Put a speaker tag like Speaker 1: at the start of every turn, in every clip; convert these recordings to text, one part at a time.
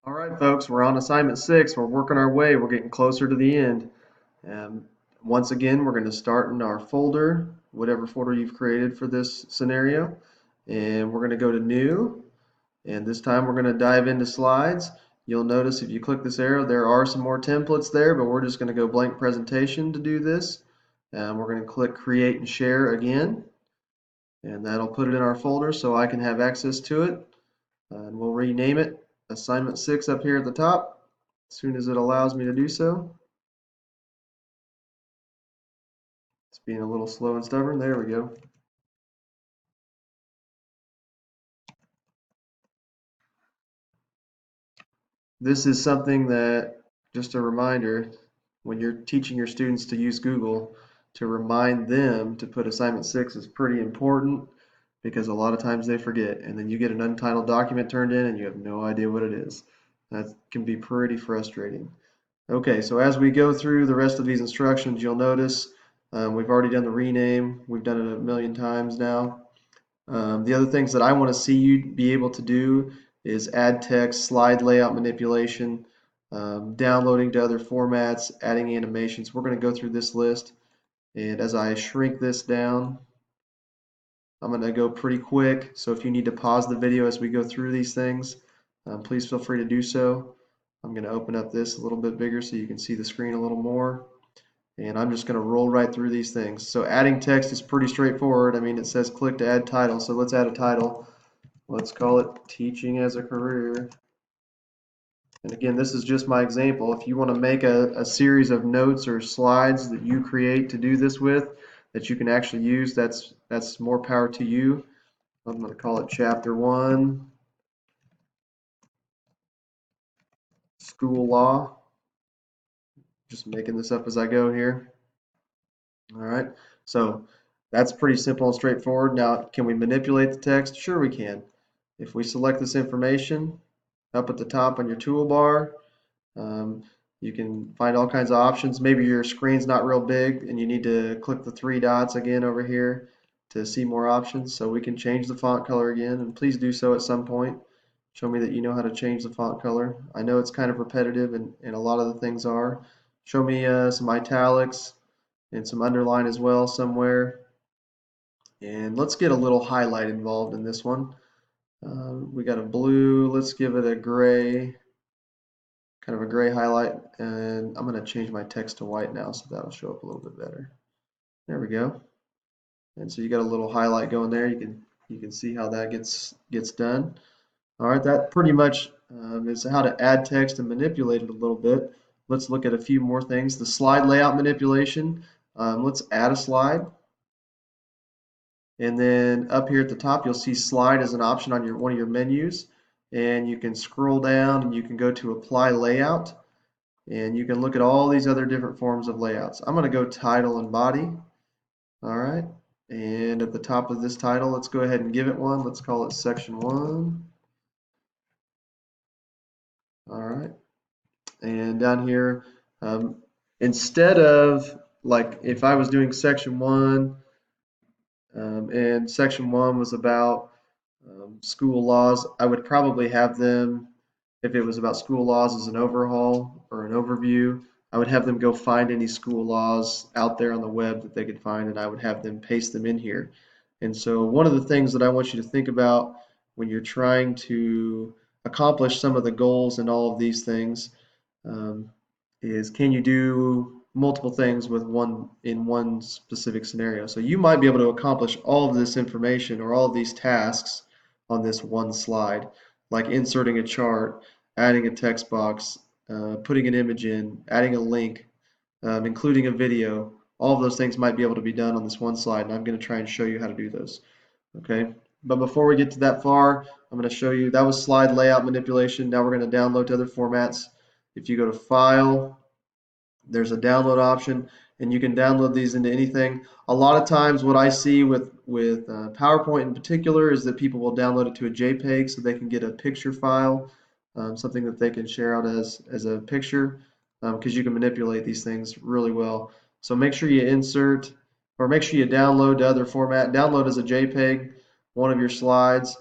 Speaker 1: All right, folks, we're on assignment 6. We're working our way. We're getting closer to the end. Um, Once again, we're going to start in our folder, whatever folder you've created for this scenario. And we're going to go to New. And this time we're going to dive into slides. You'll notice if you click this arrow, there are some more templates there, but we're just going to go blank presentation to do this. And we're going to click Create and Share again. And that'll put it in our folder so I can have access to it. And we'll rename it Assignment 6 up here at the top as soon as it allows me to do so. It's being a little slow and stubborn. There we go. This is something that, just a reminder, when you're teaching your students to use Google, to remind them to put assignment 6 is pretty important because a lot of times they forget, and then you get an untitled document turned in and you have no idea what it is. That can be pretty frustrating. Okay, so as we go through the rest of these instructions, you'll notice we've already done the rename. We've done it a million times now. The other things that I want to see you be able to do is add text, slide layout manipulation, downloading to other formats, adding animations. We're going to go through this list, and as I shrink this down, I'm going to go pretty quick. So if you need to pause the video as we go through these things, please feel free to do so. I'm going to open up this a little bit bigger so you can see the screen a little more. And I'm just going to roll right through these things. So adding text is pretty straightforward. I mean, it says click to add title. So let's add a title. Let's call it Teaching as a Career. And again, this is just my example. If you want to make a series of notes or slides that you create to do this with, that you can actually use, that's more power to you. I'm going to call it Chapter 1, School Law. Just making this up as I go here. All right, so that's pretty simple and straightforward. Now, can we manipulate the text? Sure we can. If we select this information up at the top on your toolbar, um, you can find all kinds of options. Maybe your screen's not real big and you need to click the three dots again over here to see more options. So we can change the font color again, and please do so at some point. Show me that you know how to change the font color. I know it's kind of repetitive, and a lot of the things are. Show me some italics and some underline as well somewhere. And let's get a little highlight involved in this one. We got a blue, let's give it a gray, kind of a gray highlight, and I'm going to change my text to white now so that'll show up a little bit better. There we go. And so you got a little highlight going there. You can see how that gets done. All right, that pretty much is how to add text and manipulate it a little bit. Let's look at a few more things. The slide layout manipulation. Let's add a slide. And then up here at the top, you'll see slide as an option on one of your menus. And you can scroll down and you can go to apply layout. And you can look at all these other different forms of layouts. I'm going to go title and body. All right. And at the top of this title, let's go ahead and give it one. Let's call it section 1. All right. And down here, instead of like if I was doing section 1 and section 1 was about school laws, I would probably have them, if it was about school laws as an overhaul or an overview, I would have them go find any school laws out there on the web that they could find, and I would have them paste them in here. And so one of the things that I want you to think about when you're trying to accomplish some of the goals and all of these things um, is, can you do multiple things with one specific scenario? So you might be able to accomplish all of this information or all of these tasks on this one slide, like inserting a chart, adding a text box, putting an image in, adding a link, including a video. All of those things might be able to be done on this one slide, and I'm going to try and show you how to do those. Okay, but before we get to that far, I'm going to show you, that was slide layout manipulation. Now we're going to download to other formats. If you go to File, there's a download option, and you can download these into anything. A lot of times what I see with PowerPoint in particular is that people will download it to a JPEG so they can get a picture file, something that they can share out as a picture, because you can manipulate these things really well. So make sure you insert, or make sure you download to other format. Download as a JPEG one of your slides,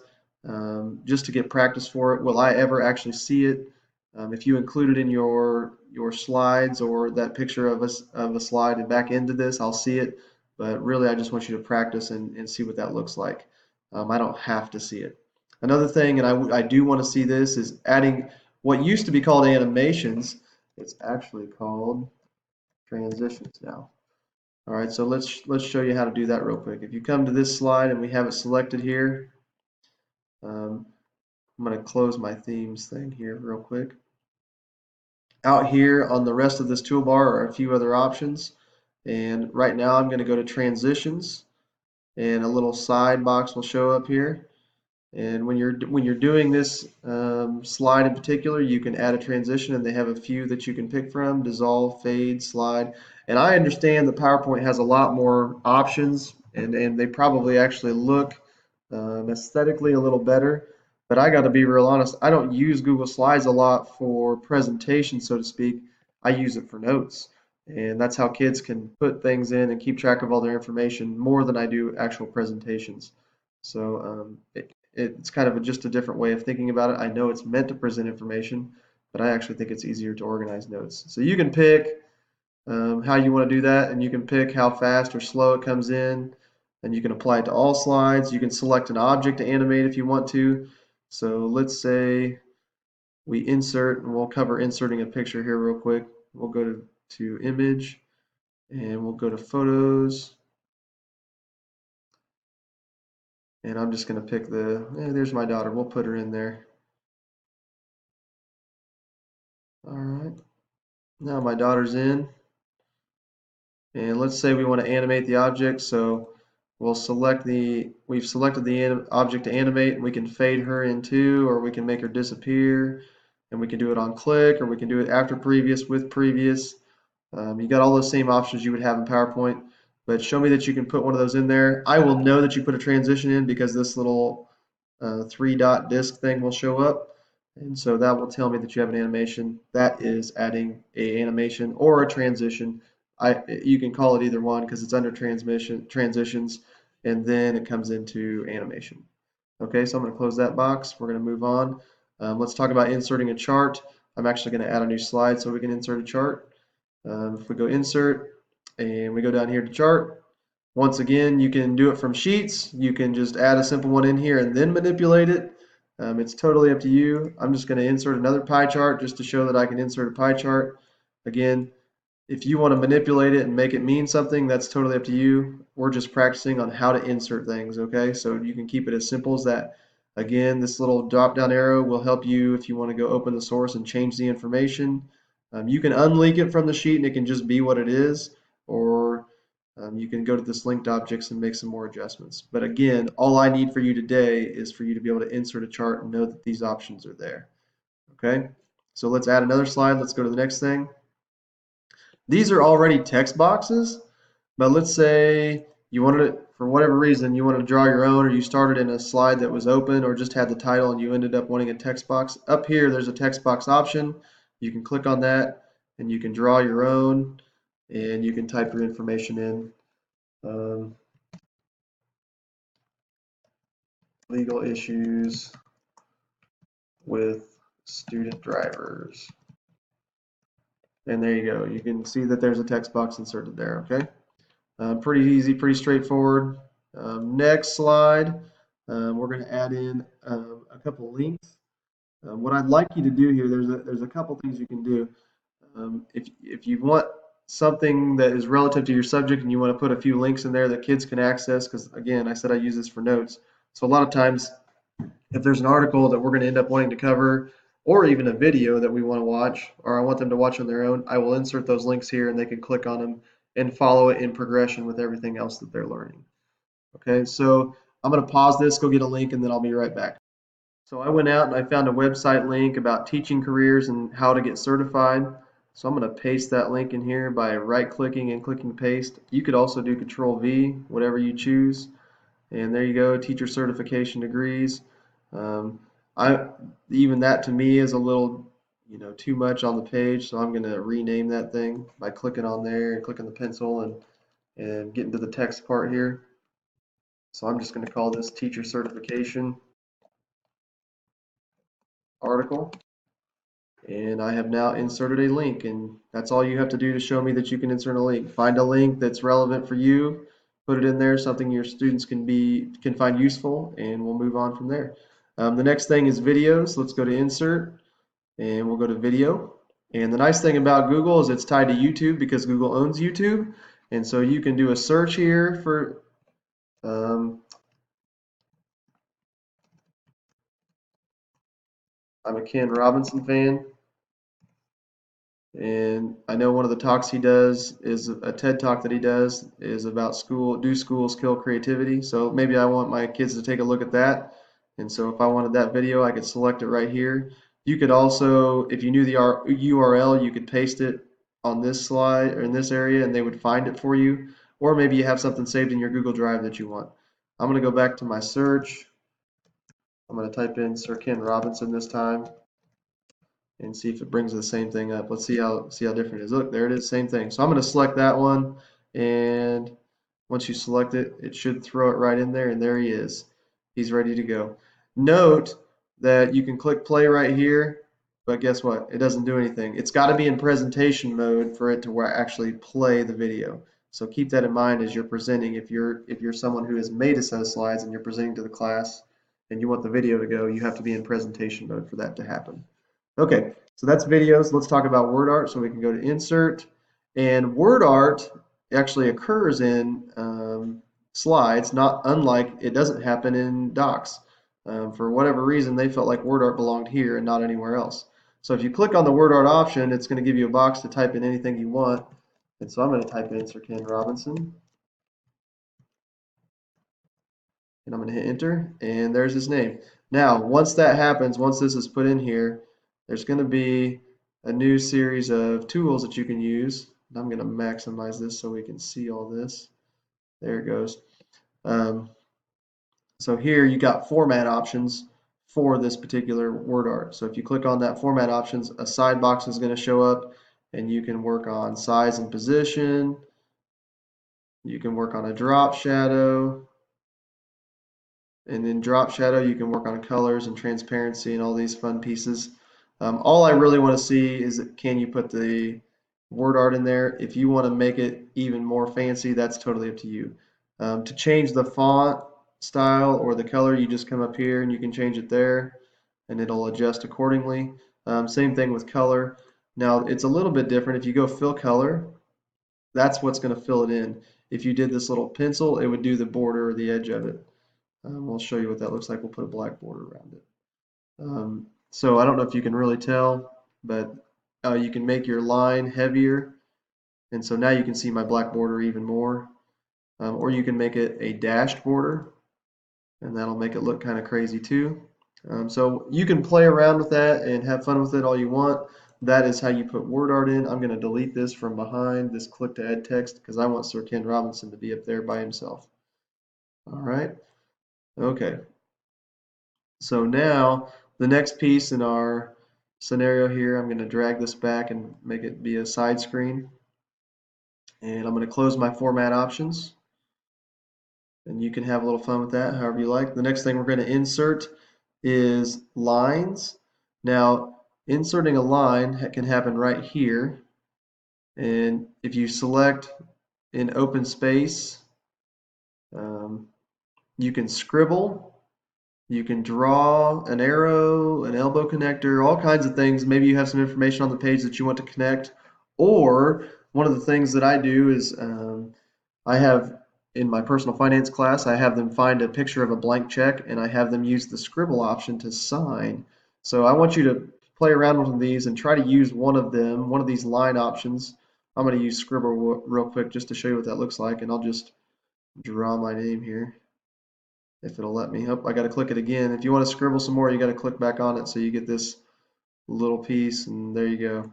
Speaker 1: just to get practice for it. Will I ever actually see it? If you include it in your slides or that picture of a slide and back into this, I'll see it. But really, I just want you to practice and see what that looks like. I don't have to see it. Another thing, and I do want to see this, is adding what used to be called animations. It's actually called transitions now. All right, so let's show you how to do that real quick. If you come to this slide and we have it selected here, I'm going to close my themes thing here real quick. Out here on the rest of this toolbar are a few other options, and right now I'm going to go to transitions, and a little side box will show up here. And when you're doing this slide in particular, you can add a transition, and they have a few that you can pick from: dissolve, fade, slide. And I understand that PowerPoint has a lot more options, and they probably actually look aesthetically a little better. But I got to be real honest, I don't use Google Slides a lot for presentation, so to speak. I use it for notes. And that's how kids can put things in and keep track of all their information more than I do actual presentations. So it's kind of just a different way of thinking about it. I know it's meant to present information, but I actually think it's easier to organize notes. So you can pick how you want to do that, and you can pick how fast or slow it comes in, and you can apply it to all slides. You can select an object to animate if you want to. So let's say we insert, and we'll cover inserting a picture here real quick. We'll go to image, and we'll go to photos. And I'm just going to pick there's my daughter. We'll put her in there. All right. Now my daughter's in. And let's say we want to animate the object. So we'll we've selected the object to animate, and we can fade her in too, or we can make her disappear. And we can do it on click, or we can do it after previous, with previous. You got all those same options you would have in PowerPoint. But show me that you can put one of those in there. I will know that you put a transition in because this little 3-dot disc thing will show up, and so that will tell me that you have an animation. That is adding a animation or a transition. You can call it either one because it's under transitions, and then it comes into animation. Okay, so I'm going to close that box. We're going to move on. Let's talk about inserting a chart. I'm actually going to add a new slide so we can insert a chart. If we go insert and we go down here to chart, once again, you can do it from sheets. You can just add a simple one in here and then manipulate it. It's totally up to you. I'm just going to insert another pie chart just to show that I can insert a pie chart. Again, if you want to manipulate it and make it mean something, that's totally up to you. We're just practicing on how to insert things, okay? So you can keep it as simple as that. Again, this little drop-down arrow will help you if you want to go open the source and change the information. You can unlink it from the sheet and it can just be what it is, or you can go to this linked objects and make some more adjustments. But again, all I need for you today is for you to be able to insert a chart and know that these options are there. Okay, so let's add another slide. Let's go to the next thing. These are already text boxes, but let's say you wanted it, for whatever reason, you wanted to draw your own, or you started in a slide that was open or just had the title and you ended up wanting a text box. Up here, there's a text box option. You can click on that and you can draw your own, and you can type your information in. Legal issues with student drivers. And there you go. You can see that there's a text box inserted there, okay? Pretty easy, pretty straightforward. Next slide, we're going to add in a couple links. What I'd like you to do here, there's a couple things you can do. If you want something that is relative to your subject and you want to put a few links in there that kids can access, because again, I said I use this for notes. So a lot of times, if there's an article that we're going to end up wanting to cover, or even a video that we want to watch, or I want them to watch on their own, I will insert those links here and they can click on them and follow it in progression with everything else that they're learning. Okay, so I'm going to pause this, go get a link, and then I'll be right back. So I went out and I found a website link about teaching careers and how to get certified. So I'm going to paste that link in here by right-clicking and clicking paste. You could also do Control-V, whatever you choose. And there you go, teacher certification degrees. Even that to me is a little, too much on the page, so I'm going to rename that thing by clicking on there and clicking the pencil and getting to the text part here. So I'm just going to call this teacher certification article, And I have now inserted a link, and that's all you have to do to show me that you can insert a link. Find a link that's relevant for you, put it in there, something your students can find useful, and we'll move on from there. The next thing is videos. Let's go to insert, and we'll go to video. And the nice thing about Google is it's tied to YouTube because Google owns YouTube, and so you can do a search here for I'm a Ken Robinson fan, and I know one of the talks he does is a TED talk that he does is about do schools kill creativity? So maybe I want my kids to take a look at that. And so if I wanted that video, I could select it right here. You could also, if you knew the URL, you could paste it on this slide or in this area and they would find it for you. Or maybe you have something saved in your Google Drive that you want. I'm going to go back to my search. I'm going to type in Sir Ken Robinson this time and see if it brings the same thing up. Let's see how different it is. Look, there it is, same thing. So I'm going to select that one, and once you select it, it should throw it right in there, and there he is. He's ready to go. Note that you can click play right here, but guess what? It doesn't do anything. It's got to be in presentation mode for it to actually play the video. So keep that in mind as you're presenting. If you're someone who has made a set of slides and you're presenting to the class and you want the video to go, you have to be in presentation mode for that to happen. Okay, so that's videos. Let's talk about word art. So we can go to insert, and word art actually occurs in slides, not unlike it doesn't happen in docs. For whatever reason, they felt like word art belonged here and not anywhere else. So if you click on the word art option, it's going to give you a box to type in anything you want. And so I'm going to type in Sir Ken Robinson. And I'm going to hit enter, and there's his name. Now, once that happens, once this is put in here, there's going to be a new series of tools that you can use. And I'm going to maximize this so we can see all this. There it goes. So here you got format options for this particular word art. So if you click on that format options, a side box is going to show up, and you can work on size and position. You can work on a drop shadow. And in drop shadow, you can work on colors and transparency and all these fun pieces. All I really want to see is can you put the word art in there. If you want to make it even more fancy, that's totally up to you. To change the font style or the color, you just come up here and you can change it there and it'll adjust accordingly. Same thing with color. Now it's a little bit different. If you go fill color, that's what's going to fill it in. If you did this little pencil, it would do the border or the edge of it. We'll show you what that looks like. We'll put a black border around it. So I don't know if you can really tell, but you can make your line heavier. And so now you can see my black border even more. Or you can make it a dashed border, and that'll make it look kind of crazy too. So you can play around with that and have fun with it all you want. That is how you put word art in. I'm going to delete this from behind this click to add text because I want Sir Ken Robinson to be up there by himself. All right. Okay. So now the next piece in our scenario here, I'm going to drag this back and make it be a side screen. And I'm going to close my format options. And you can have a little fun with that however you like. The next thing we're going to insert is lines. Now, inserting a line can happen right here. And if you select in open space, you can scribble. You can draw an arrow, an elbow connector, all kinds of things. Maybe you have some information on the page that you want to connect. Or one of the things that I do is I have in my personal finance class, I have them find a picture of a blank check and I have them use the scribble option to sign. So I want you to play around with these and try to use one of them, one of these line options. I'm going to use scribble real quick just to show you what that looks like, and I'll just draw my name here if it'll let me. Oh, I got to click it again. If you want to scribble some more, you got to click back on it so you get this little piece, and there you go.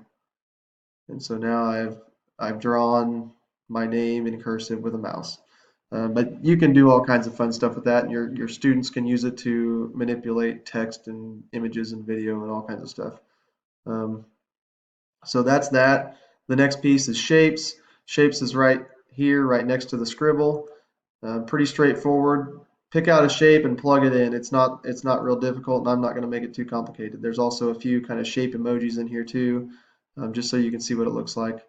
Speaker 1: And so now I've drawn my name in cursive with a mouse. But you can do all kinds of fun stuff with that, and your students can use it to manipulate text and images and video and all kinds of stuff. So that's that. The next piece is shapes. Shapes is right here, right next to the scribble. Pretty straightforward. pick out a shape and plug it in. It's not real difficult, and I'm not going to make it too complicated. There's also a few kind of shape emojis in here too, just so you can see what it looks like.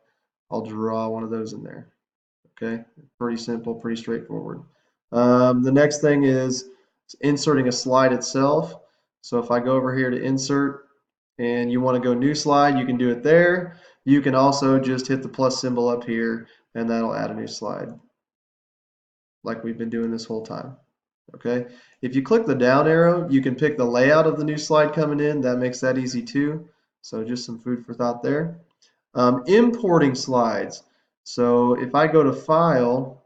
Speaker 1: I'll draw one of those in there. Okay, pretty simple, pretty straightforward. The next thing is inserting a slide itself. So if I go over here to insert and you want to go new slide, you can do it there. You can also just hit the plus symbol up here and that'll add a new slide like we've been doing this whole time. Okay, if you click the down arrow, you can pick the layout of the new slide coming in. That makes that easy too. So just some food for thought there. Importing slides. So if I go to File,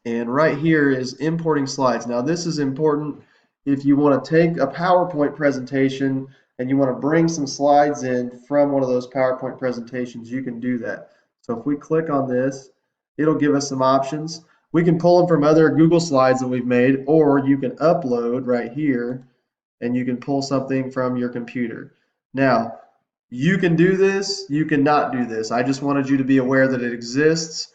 Speaker 1: and right here is importing slides. Now this is important if you want to take a PowerPoint presentation and you want to bring some slides in from one of those PowerPoint presentations, you can do that. So if we click on this, it'll give us some options. We can pull them from other Google Slides that we've made, or you can upload right here and you can pull something from your computer. Now, you can do this, you cannot do this. I just wanted you to be aware that it exists.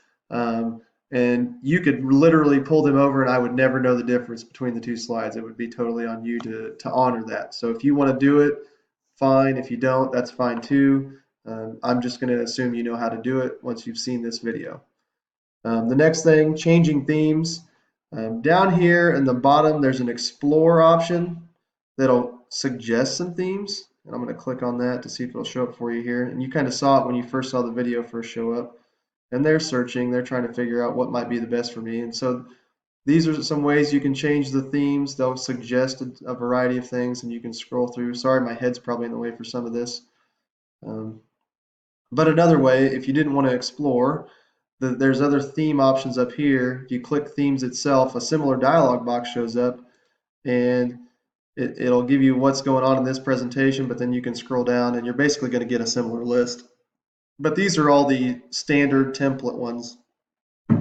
Speaker 1: And you could literally pull them over and I would never know the difference between the two slides. It would be totally on you to honor that. So if you want to do it, fine. If you don't, that's fine too. I'm just going to assume you know how to do it once you've seen this video. The next thing, changing themes. Down here in the bottom, there's an explore option that'll suggest some themes. And I'm going to click on that to see if it'll show up for you here. And you kind of saw it when you first saw the video first show up. And they're searching, they're trying to figure out what might be the best for me. And so these are some ways you can change the themes. They'll suggest a variety of things and you can scroll through. Sorry, my head's probably in the way for some of this. But another way, if you didn't want to explore, there's other theme options up here. If you click themes itself, a similar dialog box shows up and it'll give you what's going on in this presentation, but then you can scroll down and you're basically going to get a similar list. But these are all the standard template ones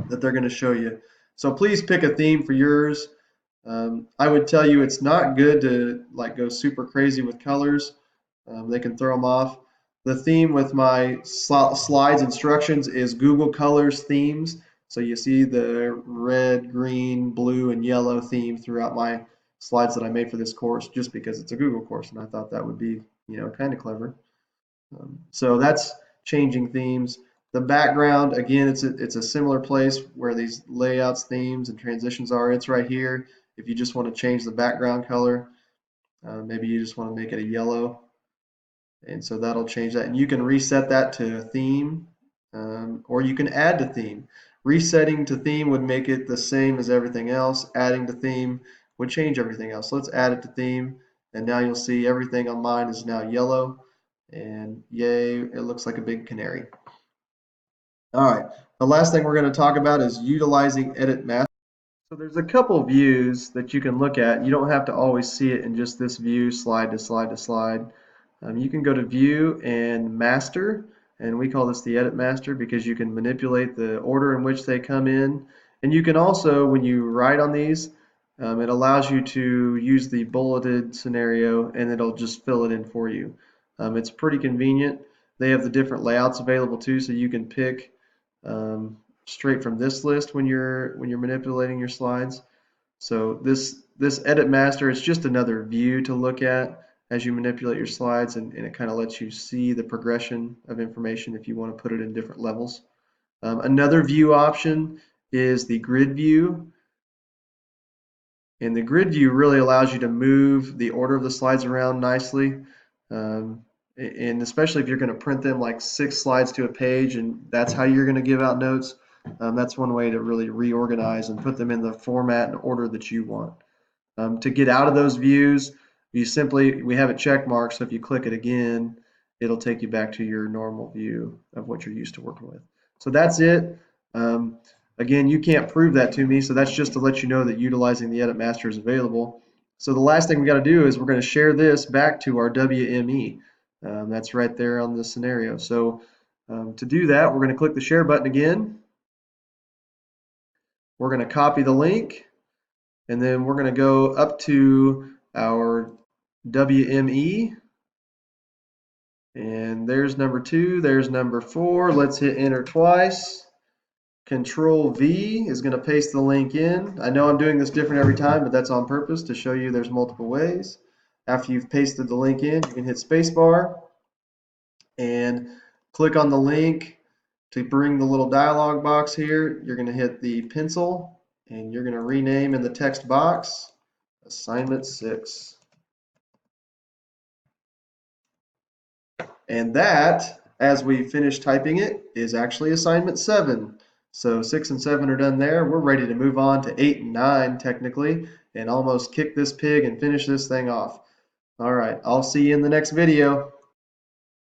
Speaker 1: that they're going to show you. So please pick a theme for yours. I would tell you it's not good to like go super crazy with colors. They can throw them off. The theme with my slides instructions is Google Colors themes. So you see the red, green, blue, and yellow theme throughout my slides that I made for this course just because it's a Google course and I thought that would be, kind of clever. So that's changing themes. The background, again, it's a similar place where these layouts, themes, and transitions are. It's right here. If you just want to change the background color, maybe you just want to make it a yellow. And so that'll change that. And you can reset that to a theme, or you can add to theme. Resetting to theme would make it the same as everything else. Adding to theme would change everything else. So let's add it to theme. And now you'll see everything on mine is now yellow. And yay, it looks like a big canary. All right, the last thing we're going to talk about is utilizing Edit Master. So there's a couple views that you can look at. You don't have to always see it in just this view, slide to slide to slide. You can go to View and Master, and we call this the Edit Master because you can manipulate the order in which they come in. And you can also, when you write on these, it allows you to use the bulleted scenario and it'll just fill it in for you. It's pretty convenient. They have the different layouts available too, so you can pick straight from this list when you're manipulating your slides. So this Edit Master is just another view to look at as you manipulate your slides, and it kind of lets you see the progression of information if you want to put it in different levels. Another view option is the grid view. And the grid view really allows you to move the order of the slides around nicely. And especially if you're going to print them like 6 slides to a page and that's how you're going to give out notes, that's one way to really reorganize and put them in the format and order that you want. To get out of those views, we have it check marked, so if you click it again, it'll take you back to your normal view of what you're used to working with. So that's it. Again, you can't prove that to me, so that's just to let you know that utilizing the Edit Master is available. So the last thing we got to do is we're going to share this back to our WME. That's right there on the scenario. So to do that, we're going to click the share button again. We're going to copy the link, and then we're going to go up to our WME. And there's number 2, there's number 4. Let's hit enter twice. Control V is going to paste the link in. I know I'm doing this different every time, but that's on purpose to show you there's multiple ways. After you've pasted the link in, you can hit spacebar and click on the link to bring the little dialog box here. You're going to hit the pencil and you're going to rename in the text box assignment 6. And that, as we finish typing it, is actually assignment 7. So 6 and 7 are done there. We're ready to move on to 8 and 9 technically and almost kick this pig and finish this thing off. All right, I'll see you in the next video.